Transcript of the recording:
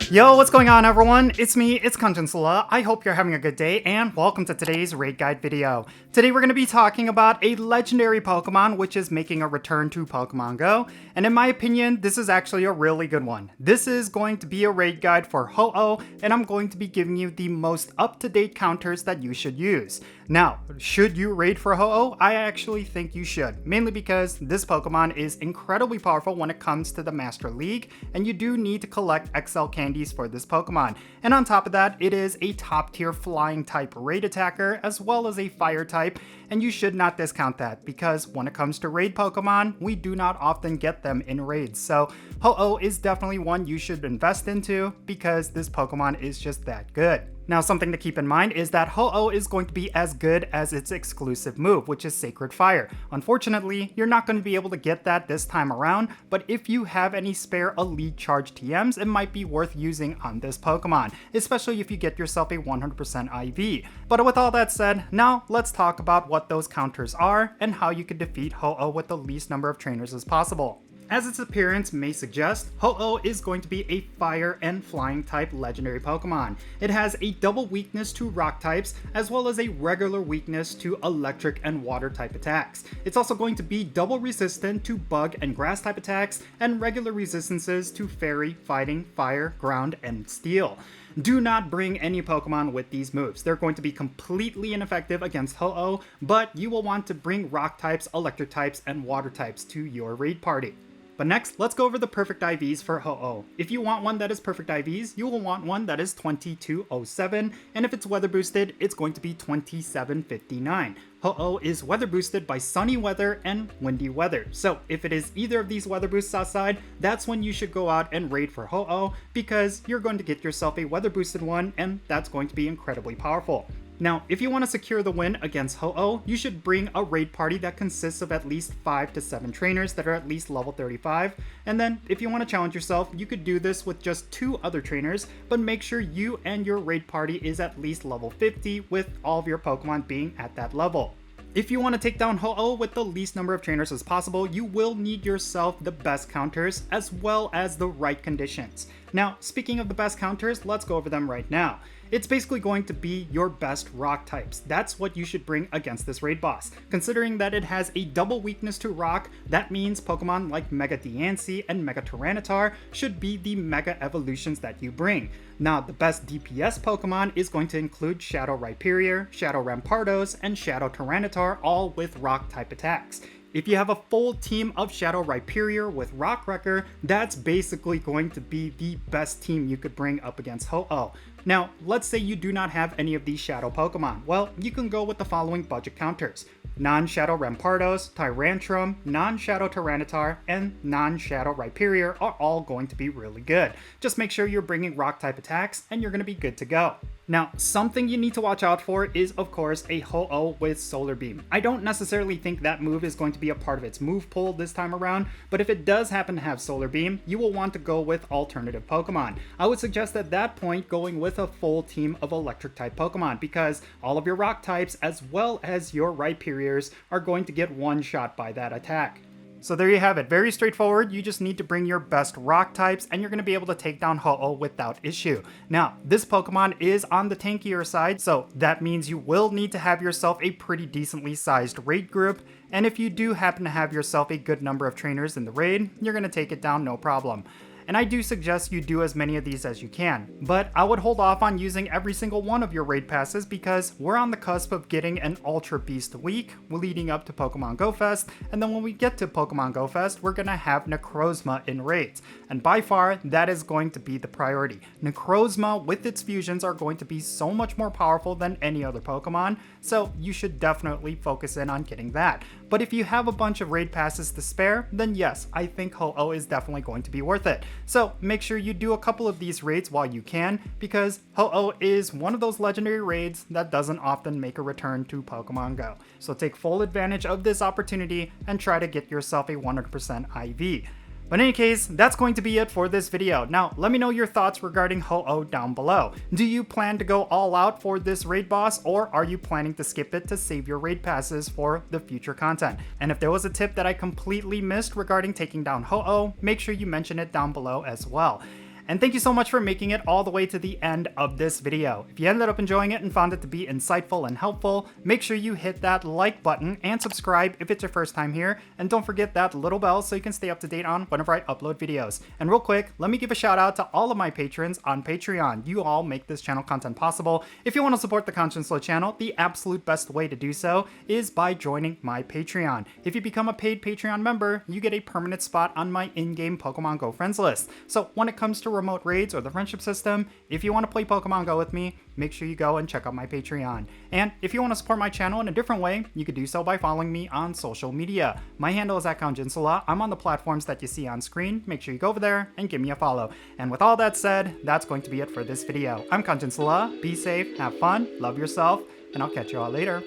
Yo, what's going on everyone? It's me, it's Jinsula. I hope you're having a good day and welcome to today's raid guide video. Today we're going to be talking about a legendary Pokemon which is making a return to Pokemon Go, and in my opinion, this is actually a really good one. This is going to be a raid guide for Ho-Oh, and I'm going to be giving you the most up-to-date counters that you should use. Now, should you raid for Ho-Oh? I actually think you should, mainly because this Pokemon is incredibly powerful when it comes to the Master League, and you do need to collect XL candies for this Pokemon. And on top of that, it is a top tier flying type raid attacker as well as a fire type, and you should not discount that because when it comes to raid Pokemon, we do not often get them in raids. So Ho-Oh is definitely one you should invest into because this Pokemon is just that good. Now, something to keep in mind is that Ho-Oh is going to be as good as its exclusive move, which is Sacred Fire. Unfortunately, you're not going to be able to get that this time around, but if you have any spare Elite Charge TMs, it might be worth using on this Pokemon, especially if you get yourself a 100% IV. But with all that said, now let's talk about what those counters are and how you can defeat Ho-Oh with the least number of trainers as possible. As its appearance may suggest, Ho-Oh is going to be a fire and flying type legendary Pokemon. It has a double weakness to rock types, as well as a regular weakness to electric and water type attacks. It's also going to be double resistant to bug and grass type attacks, and regular resistances to fairy, fighting, fire, ground, and steel. Do not bring any Pokemon with these moves. They're going to be completely ineffective against Ho-Oh, but you will want to bring rock types, electric types, and water types to your raid party. But next, let's go over the perfect IVs for Ho-Oh. If you want one that is perfect IVs, you will want one that is 2207, and if it's weather boosted, it's going to be 2759. Ho-Oh is weather boosted by sunny weather and windy weather. So if it is either of these weather boosts outside, that's when you should go out and raid for Ho-Oh because you're going to get yourself a weather boosted one, and that's going to be incredibly powerful. Now, if you want to secure the win against Ho-Oh, you should bring a raid party that consists of at least 5 to 7 trainers that are at least level 35, and then if you want to challenge yourself, you could do this with just 2 other trainers, but make sure you and your raid party is at least level 50 with all of your Pokemon being at that level. If you want to take down Ho-Oh with the least number of trainers as possible, you will need yourself the best counters as well as the right conditions. Now, speaking of the best counters, let's go over them right now. It's basically going to be your best rock types. That's what you should bring against this raid boss. Considering that it has a double weakness to rock, that means Pokemon like Mega Diancie and Mega Tyranitar should be the Mega evolutions that you bring. Now, the best DPS Pokemon is going to include Shadow Rhyperior, Shadow Rampardos, and Shadow Tyranitar, all with rock type attacks. If you have a full team of Shadow Rhyperior with Rock Wrecker, that's basically going to be the best team you could bring up against Ho-Oh. Now, let's say you do not have any of these Shadow Pokemon. Well, you can go with the following budget counters. Non-Shadow Rampardos, Tyrantrum, non-Shadow Tyranitar, and non-Shadow Rhyperior are all going to be really good. Just make sure you're bringing rock type attacks and you're going to be good to go. Now, something you need to watch out for is, of course, a Ho-Oh with Solar Beam. I don't necessarily think that move is going to be a part of its move pool this time around, but if it does happen to have Solar Beam, you will want to go with alternative Pokemon. I would suggest at that point going with a full team of electric type Pokemon because all of your rock types as well as your Rhyperiors are going to get one shot by that attack. So there you have it, very straightforward. You just need to bring your best rock types and you're going to be able to take down Ho-Oh without issue. Now, this Pokemon is on the tankier side, so that means you will need to have yourself a pretty decently sized raid group, and if you do happen to have yourself a good number of trainers in the raid, you're going to take it down no problem. And I do suggest you do as many of these as you can, but I would hold off on using every single one of your raid passes because we're on the cusp of getting an Ultra Beast week leading up to Pokémon GO Fest, and then when we get to Pokémon GO Fest, we're gonna have Necrozma in raids, and by far, that is going to be the priority. Necrozma with its fusions are going to be so much more powerful than any other Pokemon, so you should definitely focus in on getting that. But if you have a bunch of raid passes to spare, then yes, I think Ho-Oh is definitely going to be worth it. So make sure you do a couple of these raids while you can, because Ho-Oh is one of those legendary raids that doesn't often make a return to Pokemon Go. So take full advantage of this opportunity and try to get yourself a 100% IV. But in any case, that's going to be it for this video. Now, let me know your thoughts regarding Ho-Oh down below. Do you plan to go all out for this raid boss, or are you planning to skip it to save your raid passes for the future content? And if there was a tip that I completely missed regarding taking down Ho-Oh, make sure you mention it down below as well. And thank you so much for making it all the way to the end of this video. If you ended up enjoying it and found it to be insightful and helpful, make sure you hit that like button and subscribe if it's your first time here, and don't forget that little bell so you can stay up to date on whenever I upload videos. And real quick, let me give a shout out to all of my patrons on Patreon. You all make this channel content possible. If you want to support the Jinsula channel, the absolute best way to do so is by joining my Patreon. If you become a paid Patreon member, you get a permanent spot on my in-game Pokemon Go friends list. So when it comes to remote raids or the friendship system, if you want to play Pokemon Go with me, make sure you go and check out my Patreon. And if you want to support my channel in a different way, you could do so by following me on social media. My handle is @Jinsula. I'm on the platforms that you see on screen. Make sure you go over there and give me a follow. And with all that said, that's going to be it for this video. I'm Jinsula. Be safe, have fun, love yourself, and I'll catch you all later.